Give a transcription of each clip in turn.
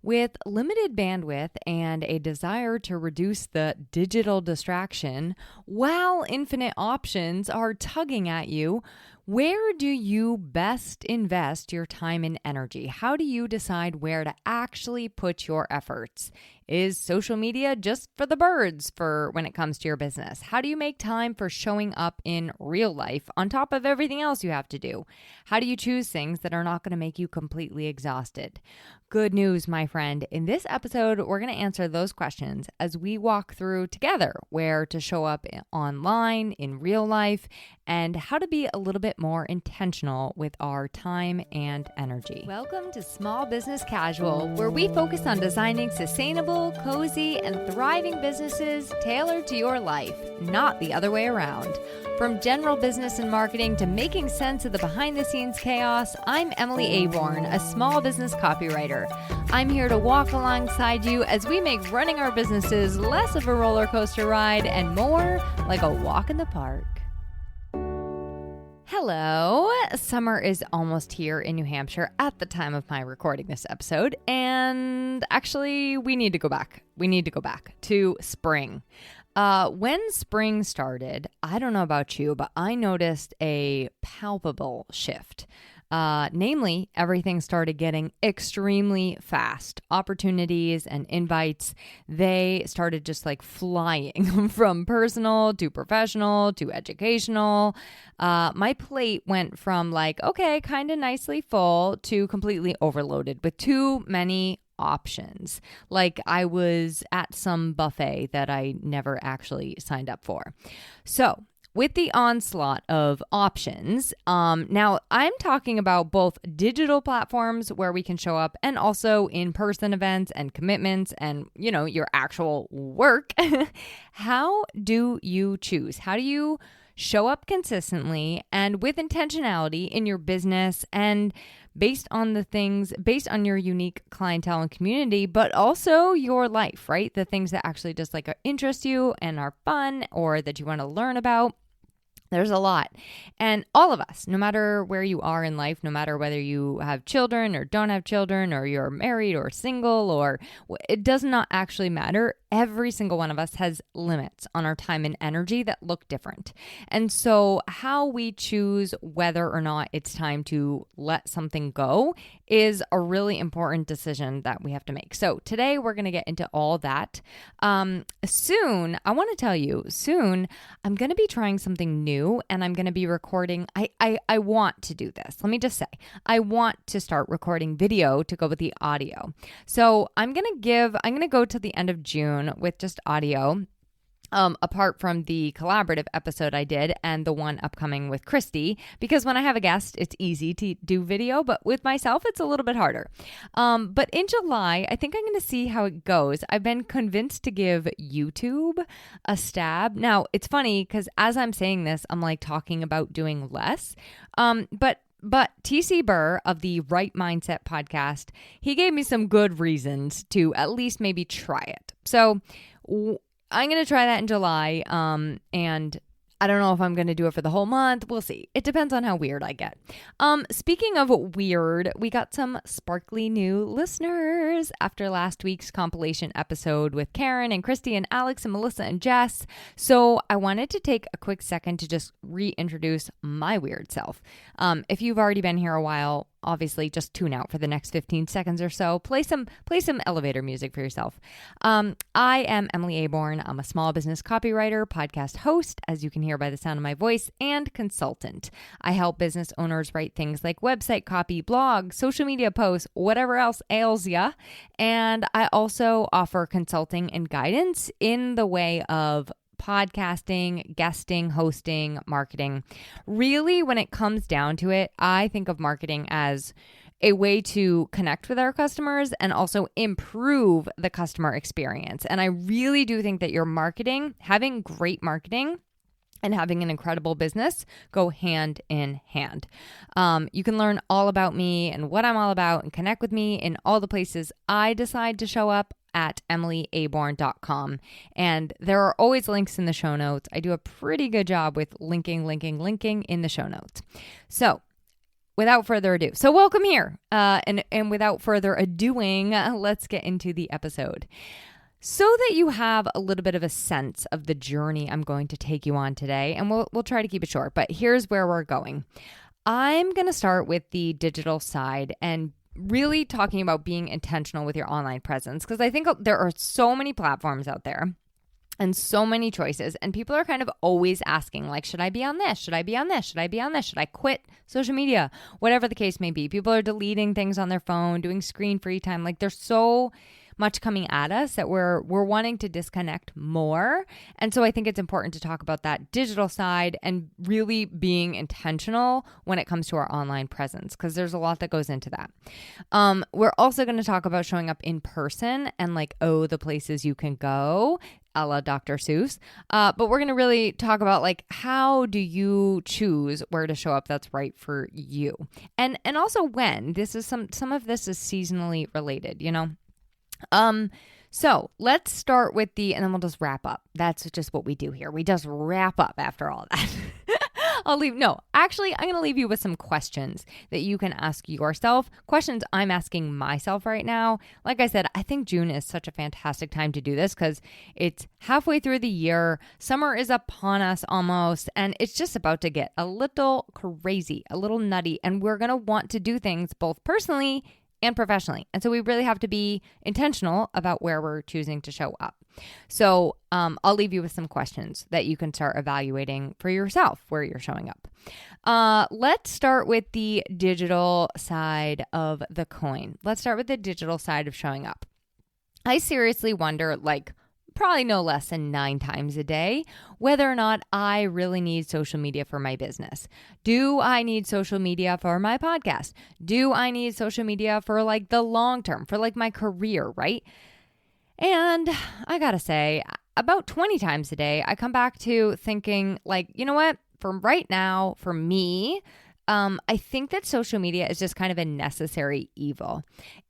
With limited bandwidth and a desire to reduce the digital distraction, while infinite options are tugging at you, where do you best invest your time and energy? How do you decide where to actually put your efforts? Is social media just for the birds for when it comes to your business? How do you make time for showing up in real life on top of everything else you have to do? How do you choose things that are not going to make you completely exhausted? Good news, my friend. In this episode, we're going to answer those questions as we walk through together where to show up online, in real life, and how to be a little bit more intentional with our time and energy. Welcome to Small Business Casual, where we focus on designing sustainable, cozy, and thriving businesses tailored to your life, not the other way around. From general business and marketing to making sense of the behind-the-scenes chaos, I'm Emily Aborn, a small business copywriter. I'm here to walk alongside you as we make running our businesses less of a roller coaster ride and more like a walk in the park. Hello. Summer is almost here in New Hampshire at the time of my recording this episode. And actually, we need to go back. We need to go back to spring. When spring started, I don't know about you, but I noticed a palpable shift. Namely, everything started getting extremely fast. Opportunities and invites, they started just like flying from personal to professional to educational. My plate went from like, okay, kind of nicely full to completely overloaded with too many options. Like I was at some buffet that I never actually signed up for. So with the onslaught of options, now I'm talking about both digital platforms where we can show up and also in-person events and commitments and, you know, your actual work. How do you choose? How do you show up consistently and with intentionality in your business and based on your unique clientele and community, but also your life, right? The things that actually just like interest you and are fun or that you want to learn about. There's a lot. And all of us, no matter where you are in life, no matter whether you have children or don't have children or you're married or single, or it does not actually matter. Every single one of us has limits on our time and energy that look different. And so how we choose whether or not it's time to let something go is a really important decision that we have to make. So today we're going to get into all that. Soon, I want to tell you, I'm going to be trying something new. And I'm going to be recording. I want to do this. Let me just say, I want to start recording video to go with the audio. So I'm going to go to the end of June with just audio. Apart from the collaborative episode I did and the one upcoming with Christy, because when I have a guest, it's easy to do video, but with myself, it's a little bit harder. But in July, I think I'm going to see how it goes. I've been convinced to give YouTube a stab. Now, it's funny because as I'm saying this, I'm like talking about doing less. But TC Burr of the Right Mindset podcast, he gave me some good reasons to at least maybe try it. So I'm going to try that in July, and I don't know if I'm going to do it for the whole month. We'll see. It depends on how weird I get. Speaking of weird, we got some sparkly new listeners after last week's compilation episode with Karen and Christy and Alex and Melissa and Jess. So I wanted to take a quick second to just reintroduce my weird self. If you've already been here a while, obviously just tune out for the next 15 seconds or so. Play some elevator music for yourself. I am Emily Aborn. I'm a small business copywriter, podcast host, as you can hear by the sound of my voice, and consultant. I help business owners write things like website copy, blogs, social media posts, whatever else ails ya. And I also offer consulting and guidance in the way of podcasting, guesting, hosting, marketing. Really, when it comes down to it, I think of marketing as a way to connect with our customers and also improve the customer experience. And I really do think that your marketing, having great marketing, and having an incredible business go hand in hand. You can learn all about me and what I'm all about and connect with me in all the places I decide to show up at emilyaborn.com. And there are always links in the show notes. I do a pretty good job with linking in the show notes. So without further ado, so welcome here. And without further adoing, let's get into the episode. So that you have a little bit of a sense of the journey I'm going to take you on today, and we'll try to keep it short, but here's where we're going. I'm going to start with the digital side and really talking about being intentional with your online presence, because I think there are so many platforms out there and so many choices, and people are kind of always asking, like, should I be on this? Should I be on this? Should I be on this? Should I quit social media? Whatever the case may be. People are deleting things on their phone, doing screen-free time. Like, there's so much coming at us that we're wanting to disconnect more. And so I think it's important to talk about that digital side and really being intentional when it comes to our online presence, because there's a lot that goes into that. We're also going to talk about showing up in person and the places you can go, a la Dr. Seuss. But we're going to really talk about how do you choose where to show up that's right for you. And also when. This is some of this is seasonally related, So let's start with and then we'll just wrap up. That's just what we do here. We just wrap up after all that. I'm going to leave you with some questions that you can ask yourself. Questions I'm asking myself right now. Like I said, I think June is such a fantastic time to do this because it's halfway through the year. Summer is upon us almost, and it's just about to get a little crazy, a little nutty, and we're going to want to do things both personally and professionally. And so we really have to be intentional about where we're choosing to show up. So I'll leave you with some questions that you can start evaluating for yourself where you're showing up. Let's start with the digital side of the coin. Let's start with the digital side of showing up. I seriously wonder, probably no less than 9 times a day, whether or not I really need social media for my business. Do I need social media for my podcast? Do I need social media for the long term, for my career, right? And I gotta say, about 20 times a day, I come back to thinking you know what? For right now, for me, I think that social media is just kind of a necessary evil.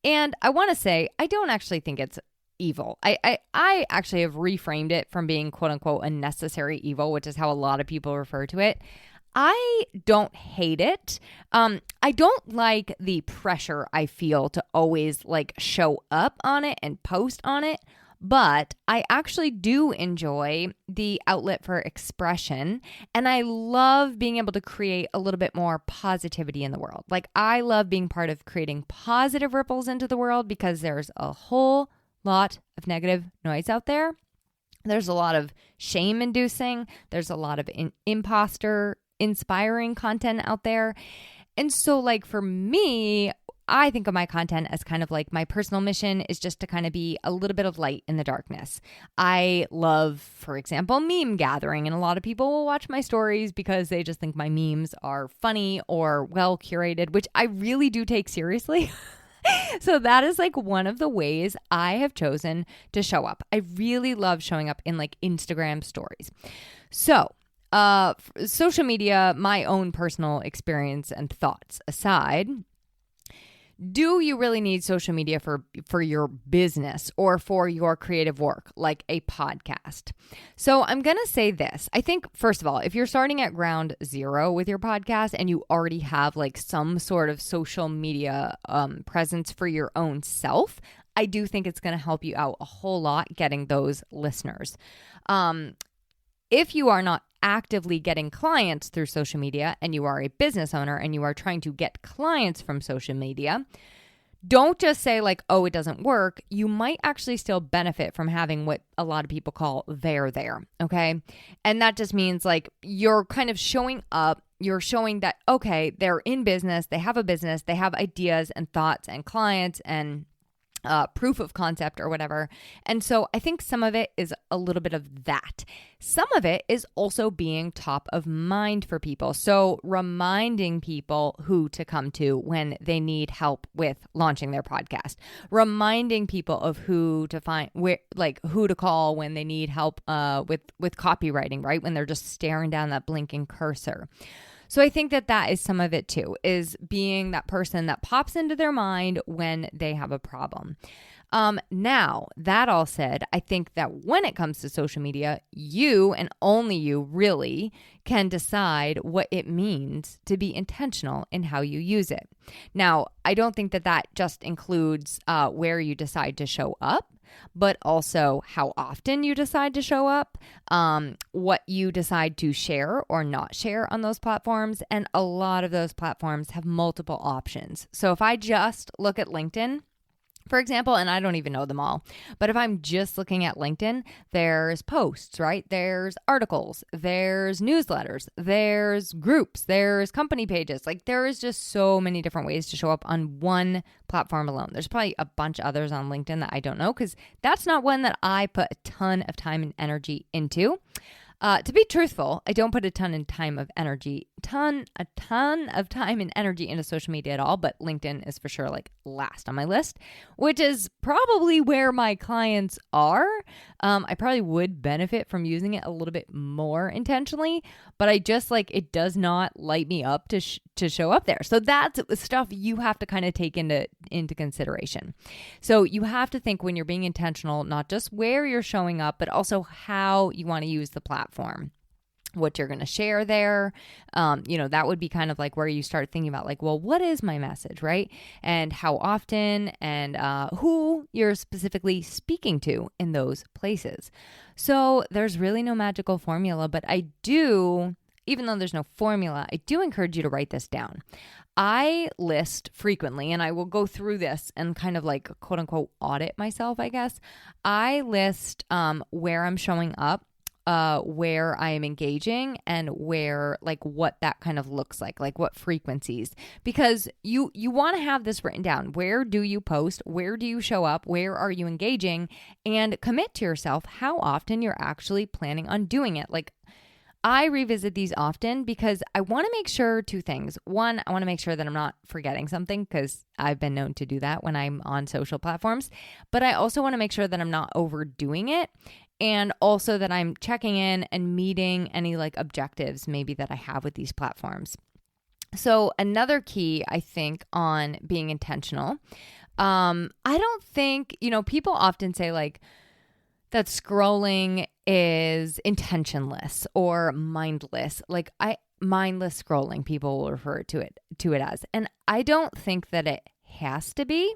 And I want to say, I don't actually think it's evil. I actually have reframed it from being quote unquote a necessary evil, which is how a lot of people refer to it. I don't hate it. I don't like the pressure I feel to always show up on it and post on it, but I actually do enjoy the outlet for expression, and I love being able to create a little bit more positivity in the world. I love being part of creating positive ripples into the world because there's a whole lot of negative noise out there. There's a lot of shame-inducing. There's a lot of imposter-inspiring content out there. And so for me, I think of my content as kind of my personal mission is just to kind of be a little bit of light in the darkness. I love, for example, meme gathering, and a lot of people will watch my stories because they just think my memes are funny or well curated, which I really do take seriously. So that is one of the ways I have chosen to show up. I really love showing up in Instagram stories. So social media, my own personal experience and thoughts aside, do you really need social media for your business or for your creative work, like a podcast? So I'm going to say this. I think, first of all, if you're starting at ground zero with your podcast and you already have some sort of social media presence for your own self, I do think it's going to help you out a whole lot getting those listeners. If you are not actively getting clients through social media and you are a business owner and you are trying to get clients from social media, don't just say oh, it doesn't work. You might actually still benefit from having what a lot of people call there, okay? And that just means you're kind of showing up, you're showing that, okay, they're in business, they have a business, they have ideas and thoughts and clients and proof of concept or whatever. And so I think some of it is a little bit of that. Some of it is also being top of mind for people. So reminding people who to come to when they need help with launching their podcast. Reminding people of who to find, who to call when they need help with copywriting, right? When they're just staring down that blinking cursor. So I think that is some of it too, is being that person that pops into their mind when they have a problem. Now, that all said, I think that when it comes to social media, you and only you really can decide what it means to be intentional in how you use it. Now, I don't think that just includes where you decide to show up, but also how often you decide to show up, what you decide to share or not share on those platforms. And a lot of those platforms have multiple options. So if I just look at LinkedIn, for example, and I don't even know them all, but if I'm just looking at LinkedIn, there's posts, right? There's articles, there's newsletters, there's groups, there's company pages. Like there is just so many different ways to show up on one platform alone. There's probably a bunch of others on LinkedIn that I don't know because that's not one that I put a ton of time and energy into. To be truthful, I don't put a ton of time and energy into social media at all, but LinkedIn is for sure like last on my list, which is probably where my clients are. I probably would benefit from using it a little bit more intentionally, but I just like, it does not light me up to show up there. So that's stuff you have to kind of take into consideration. So you have to think when you're being intentional, not just where you're showing up, but also how you want to use the platform, what you're going to share there. That would be kind of like where you start thinking about like, well, what is my message, right? And how often and who you're specifically speaking to in those places. So there's really no magical formula, but I do, even though there's no formula, I do encourage you to write this down. I list frequently, and I will go through this and kind of like quote unquote audit myself, I guess. I list where I'm showing up, where I am engaging, and where like what that kind of looks like what frequencies, because you want to have this written down. Where do you post? Where do you show up? Where are you engaging? And commit to yourself how often you're actually planning on doing it. Like I revisit these often because I want to make sure two things. One, I want to make sure that I'm not forgetting something because I've been known to do that when I'm on social platforms. But I also want to make sure that I'm not overdoing it. And also that I'm checking in and meeting any like objectives maybe that I have with these platforms. So another key, I think, on being intentional, I don't think, people often say like, that scrolling is intentionless or mindless. Like mindless scrolling, people will refer to it as. And I don't think that it has to be.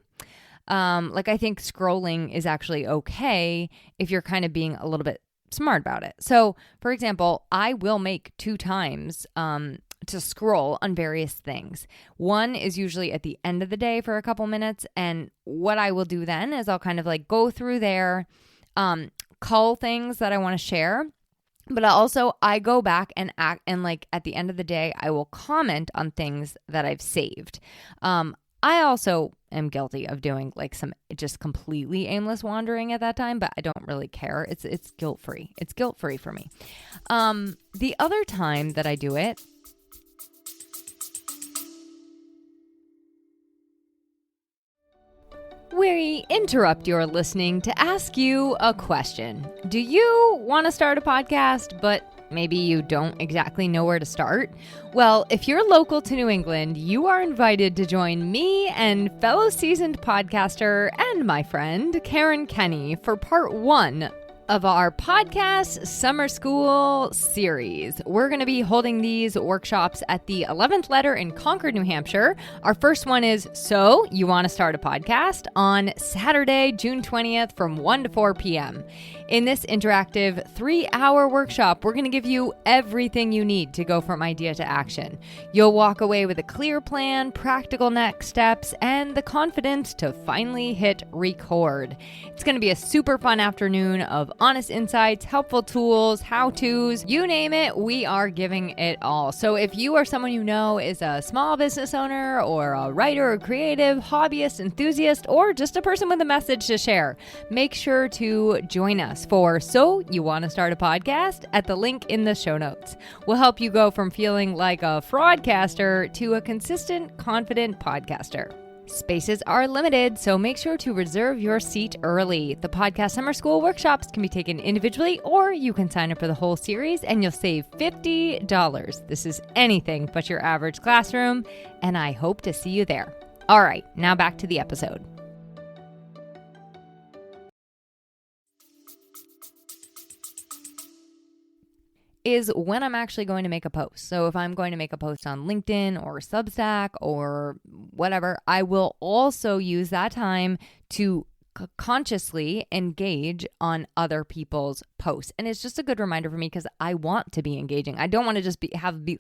I think scrolling is actually okay if you're kind of being a little bit smart about it. So, for example, I will make 2 times to scroll on various things. One is usually at the end of the day for a couple minutes. And what I will do then is I'll kind of like go through there, cull things that I want to share. But I go back and like at the end of the day, I will comment on things that I've saved. I also am guilty of doing like some just completely aimless wandering at that time, but I don't really care. It's guilt-free. It's guilt-free for me. The other time that I do it, we interrupt your listening to ask you a question. Do you want to start a podcast, but maybe you don't exactly know where to start? Well, if you're local to New England, you are invited to join me and fellow seasoned podcaster and my friend Karen Kenny for part 1 of our podcast summer school series. We're going to be holding these workshops at the 11th Letter in Concord, New Hampshire. Our first one is So You Want to Start a Podcast on Saturday, June 20th from 1 to 4 p.m. In this interactive 3-hour workshop, we're going to give you everything you need to go from idea to action. You'll walk away with a clear plan, practical next steps, and the confidence to finally hit record. It's going to be a super fun afternoon of honest insights, helpful tools, how-tos, you name it, we are giving it all. So if you or someone you know is a small business owner or a writer or creative, hobbyist, enthusiast, or just a person with a message to share, make sure to join us for So You Want to Start a Podcast at the link in the show notes. We'll help you go from feeling like a fraudcaster to a consistent, confident podcaster. Spaces are limited, so make sure to reserve your seat early. The podcast summer school workshops can be taken individually, or you can sign up for the whole series and you'll save $50. This is anything but your average classroom, and I hope to see you there. All right, now back to the episode. Is when I'm actually going to make a post. So if I'm going to make a post on LinkedIn or Substack or whatever, I will also use that time to consciously engage on other people's posts. And it's just a good reminder for me because I want to be engaging. I don't want to just be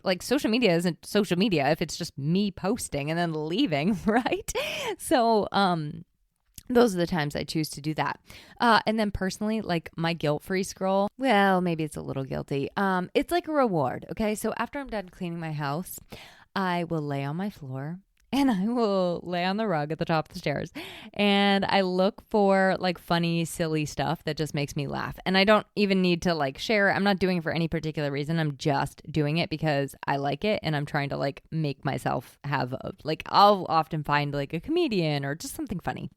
like, social media isn't social media if it's just me posting and then leaving, right? So, those are the times I choose to do that. And then personally, like my guilt-free scroll, well, maybe it's a little guilty. It's like a reward, okay? So after I'm done cleaning my house, I will lay on my floor and I will lay on the rug at the top of the stairs. And I look for like funny, silly stuff that just makes me laugh. And I don't even need to like share. I'm not doing it for any particular reason. I'm just doing it because I like it. And I'm trying to like make myself have I'll often find like a comedian or just something funny.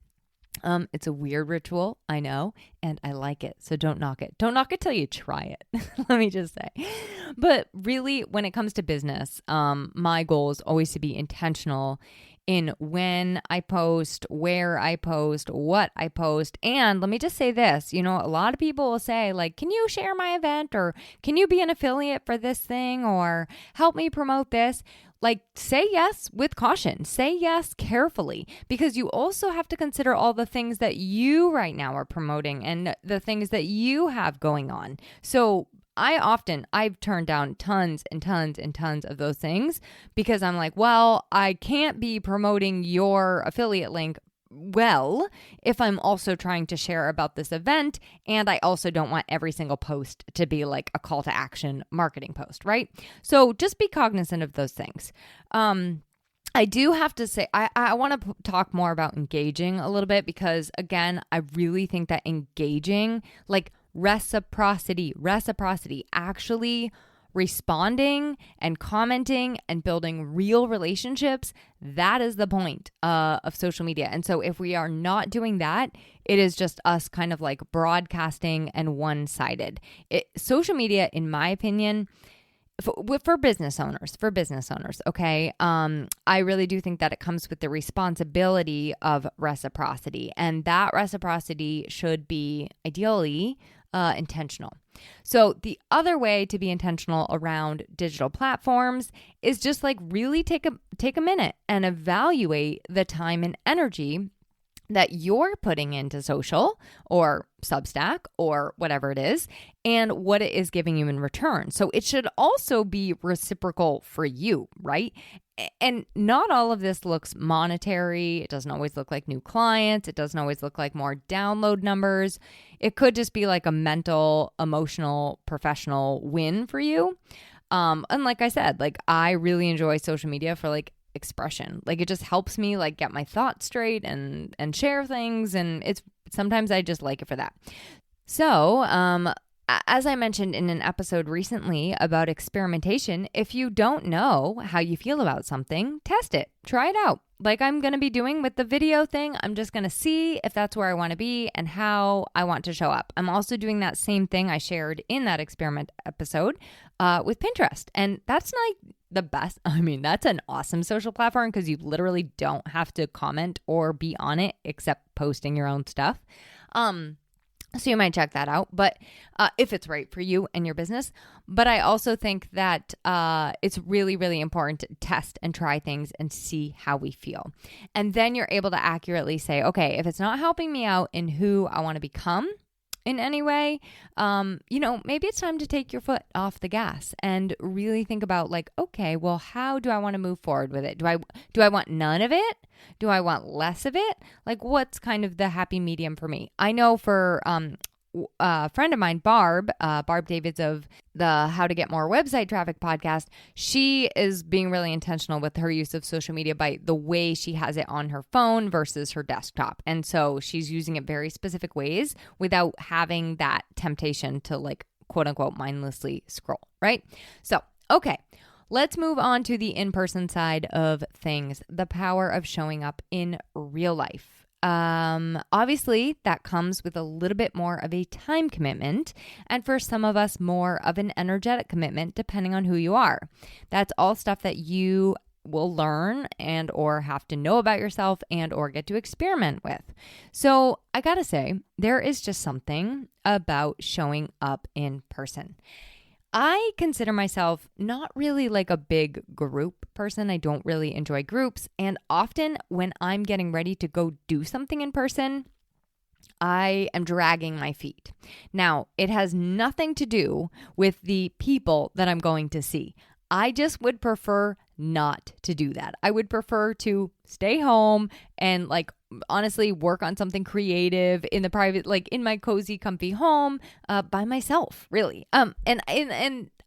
It's a weird ritual, I know, and I like it. So don't knock it. Don't knock it till you try it. Let me just say. But really, when it comes to business, my goal is always to be intentional in when I post, where I post, what I post. And let me just say this, a lot of people will say like, can you share my event, or can you be an affiliate for this thing, or help me promote this? Like, say yes with caution. Say yes carefully, because you also have to consider all the things that you right now are promoting and the things that you have going on. So I've turned down tons and tons and tons of those things because I'm like, well, I can't be promoting your affiliate link if I'm also trying to share about this event, and I also don't want every single post to be like a call to action marketing post, right? So just be cognizant of those things. I do have to say, I want to talk more about engaging a little bit because, again, I really think that engaging, like reciprocity, actually responding and commenting and building real relationships, that is the point of social media. And so if we are not doing that, it is just us kind of like broadcasting and one-sided. Social media, in my opinion, for business owners, okay? I really do think that it comes with the responsibility of reciprocity, and that reciprocity should be ideally intentional. So the other way to be intentional around digital platforms is just like really take a minute and evaluate the time and energy that you're putting into social or Substack or whatever it is, and what it is giving you in return. So it should also be reciprocal for you, right? And not all of this looks monetary. It doesn't always look like new clients. It doesn't always look like more download numbers. It could just be like a mental, emotional, professional win for you. And like I said, like I really enjoy social media for like expression. Like it just helps me like get my thoughts straight and share things, and it's sometimes I just like it for that. So as I mentioned in an episode recently about experimentation, if you don't know how you feel about something, test it, try it out. Like I'm going to be doing with the video thing, I'm just going to see if that's where I want to be and how I want to show up. I'm also doing that same thing I shared in that experiment episode with Pinterest. And that's like the best. I mean, that's an awesome social platform because you literally don't have to comment or be on it except posting your own stuff. So you might check that out, but if it's right for you and your business. But I also think that it's really, really important to test and try things and see how we feel. And then you're able to accurately say, okay, if it's not helping me out in who I want to become in any way, maybe it's time to take your foot off the gas and really think about like, okay, well, how do I want to move forward with it? Do I want none of it? Do I want less of it? Like, what's kind of the happy medium for me? I know for a friend of mine, Barb Davids of the How to Get More Website Traffic podcast, she is being really intentional with her use of social media by the way she has it on her phone versus her desktop. And so she's using it very specific ways without having that temptation to like, quote unquote, mindlessly scroll, right? So, okay. let's move on to the in-person side of things, the power of showing up in real life. Obviously, that comes with a little bit more of a time commitment, and for some of us, more of an energetic commitment, depending on who you are. That's all stuff that you will learn and or have to know about yourself and or get to experiment with. So I gotta say, there is just something about showing up in person. I consider myself not really like a big group person. I don't really enjoy groups. And often when I'm getting ready to go do something in person, I am dragging my feet. Now, it has nothing to do with the people that I'm going to see. I just would prefer not to do that. I would prefer to stay home and honestly work on something creative in the private, in my cozy, comfy home by myself, really. And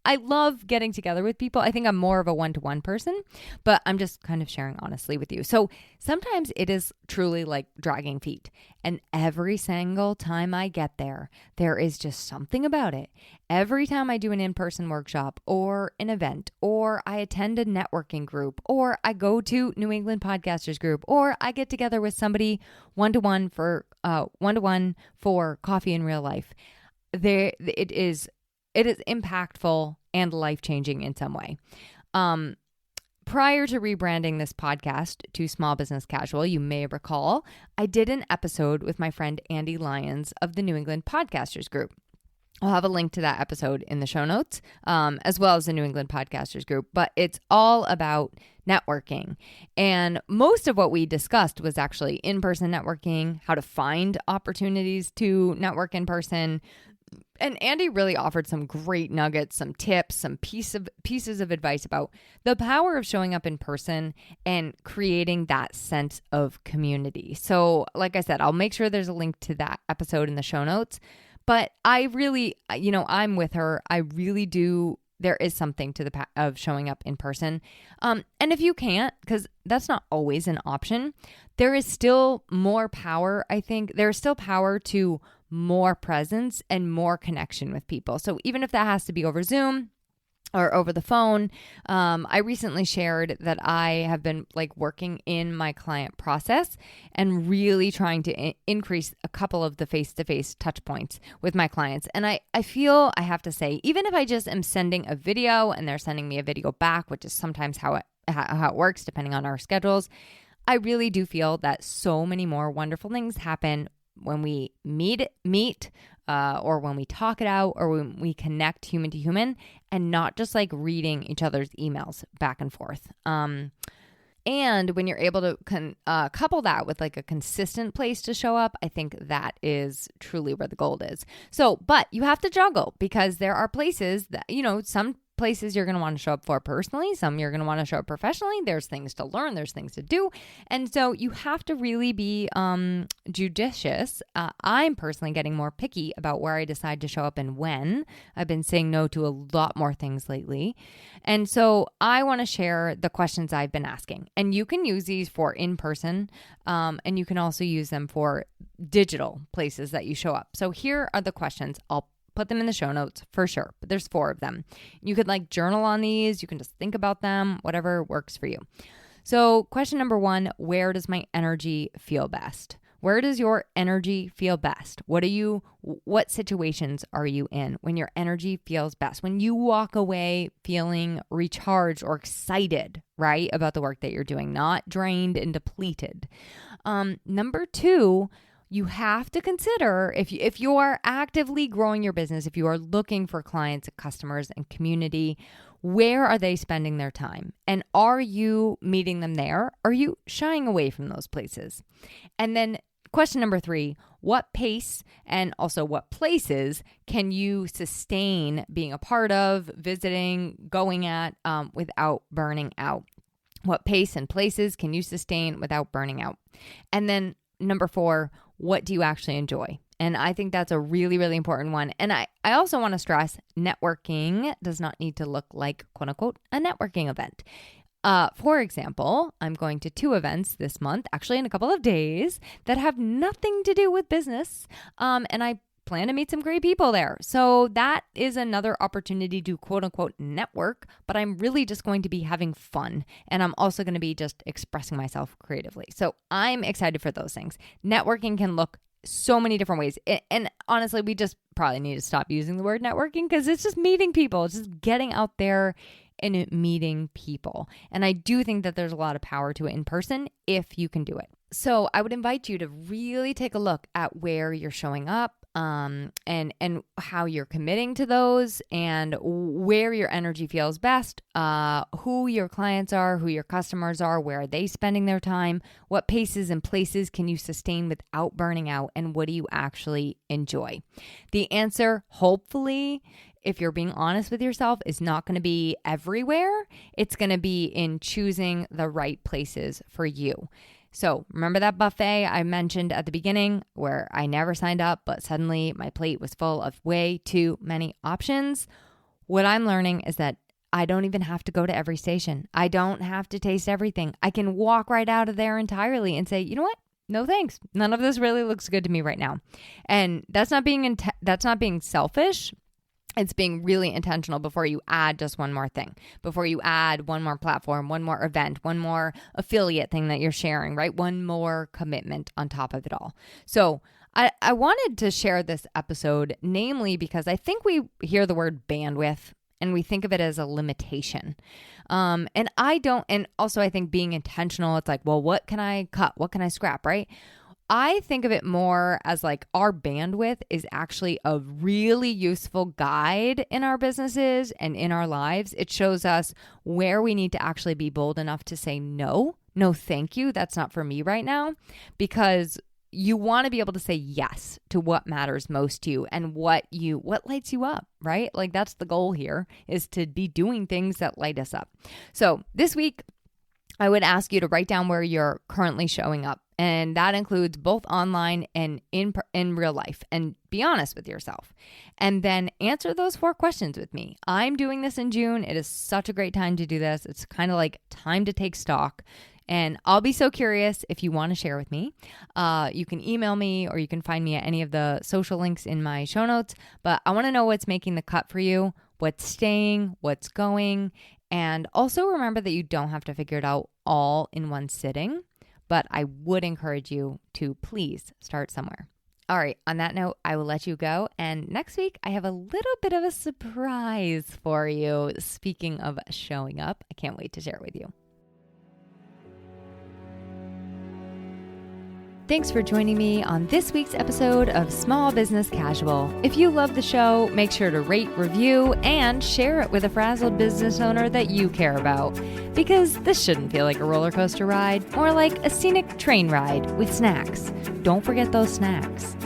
I love getting together with people. I think I'm more of a one-to-one person, but I'm just kind of sharing honestly with you. So sometimes it is truly like dragging feet. And every single time I get there, there is just something about it. Every time I do an in-person workshop or an event, or I attend a networking group, or I go to New England Podcasters group, or I get together with somebody one-to-one for coffee in real life, it is impactful and life-changing in some way. Prior to rebranding this podcast to Small Business Casual, you may recall, I did an episode with my friend Andy Lyons of the New England Podcasters group. I'll have a link to that episode in the show notes, as well as the New England Podcasters group, but it's all about networking. And most of what we discussed was actually in-person networking, how to find opportunities to network in person. And Andy really offered some great nuggets, some tips, some pieces of advice about the power of showing up in person and creating that sense of community. So like I said, I'll make sure there's a link to that episode in the show notes. But I really, I'm with her. I really do. There is something to the of showing up in person. And if you can't, because that's not always an option, there is still more power. I think there's still power to more presence and more connection with people. So even if that has to be over Zoom or over the phone, I recently shared that I have been working in my client process and really trying to increase a couple of the face-to-face touch points with my clients. And I feel I have to say, even if I just am sending a video and they're sending me a video back, which is sometimes how it works depending on our schedules, I really do feel that so many more wonderful things happen when we meet, or when we talk it out, or when we connect human to human, and not just reading each other's emails back and forth. And when you're able to couple that with a consistent place to show up, I think that is truly where the gold is. So, but you have to juggle, because there are places that, some places you're going to want to show up for personally, some you're going to want to show up professionally. There's things to learn, there's things to do. And so you have to really be judicious. I'm personally getting more picky about where I decide to show up and when. I've been saying no to a lot more things lately. And so I want to share the questions I've been asking. And you can use these for in-person, and you can also use them for digital places that you show up. So here are the questions. I'll put them in the show notes for sure, but there's 4 of them. You could journal on these. You can just think about them, whatever works for you. So question number 1, where does my energy feel best? Where does your energy feel best? What situations are you in when your energy feels best? When you walk away feeling recharged or excited, right, about the work that you're doing, not drained and depleted. Number 2, you have to consider if you are actively growing your business, if you are looking for clients, customers, and community, where are they spending their time? And are you meeting them there? Are you shying away from those places? And then question number 3, what pace and also what places can you sustain being a part of, visiting, going at without burning out? What pace and places can you sustain without burning out? And then number 4, what do you actually enjoy? And I think that's a really, really important one. And I also want to stress, networking does not need to look like, quote unquote, a networking event. For example, I'm going to 2 events this month, actually in a couple of days, that have nothing to do with business. And I plan to meet some great people there. So that is another opportunity to quote unquote network, but I'm really just going to be having fun. And I'm also going to be just expressing myself creatively. So I'm excited for those things. Networking can look so many different ways. And honestly, we just probably need to stop using the word networking because it's just meeting people. It's just getting out there and meeting people. And I do think that there's a lot of power to it in person if you can do it. So I would invite you to really take a look at where you're showing up, and how you're committing to those, and where your energy feels best, who your clients are, who your customers are, where are they spending their time, what paces and places can you sustain without burning out, and what do you actually enjoy? The answer, hopefully, if you're being honest with yourself, is not going to be everywhere. It's going to be in choosing the right places for you. So remember that buffet I mentioned at the beginning where I never signed up, but suddenly my plate was full of way too many options? What I'm learning is that I don't even have to go to every station. I don't have to taste everything. I can walk right out of there entirely and say, you know what? No thanks. None of this really looks good to me right now. And that's not being selfish. It's being really intentional before you add just one more thing, before you add one more platform, one more event, one more affiliate thing that you're sharing, right? One more commitment on top of it all. So I wanted to share this episode, namely because I think we hear the word bandwidth and we think of it as a limitation. And also I think being intentional, it's like, well, what can I cut? What can I scrap, right? I think of it more as like our bandwidth is actually a really useful guide in our businesses and in our lives. It shows us where we need to actually be bold enough to say no, thank you. That's not for me right now, because you want to be able to say yes to what matters most to you and what lights you up, right? Like that's the goal here, is to be doing things that light us up. So this week, I would ask you to write down where you're currently showing up. And that includes both online and in real life. And be honest with yourself. And then answer those 4 questions with me. I'm doing this in June. It is such a great time to do this. It's kind of like time to take stock. And I'll be so curious if you want to share with me. You can email me or you can find me at any of the social links in my show notes. But I want to know what's making the cut for you, what's staying, what's going. And also remember that you don't have to figure it out all in one sitting. But I would encourage you to please start somewhere. All right, on that note, I will let you go. And next week, I have a little bit of a surprise for you. Speaking of showing up, I can't wait to share it with you. Thanks for joining me on this week's episode of Small Business Casual. If you love the show, make sure to rate, review, and share it with a frazzled business owner that you care about. Because this shouldn't feel like a roller coaster ride, more like a scenic train ride with snacks. Don't forget those snacks.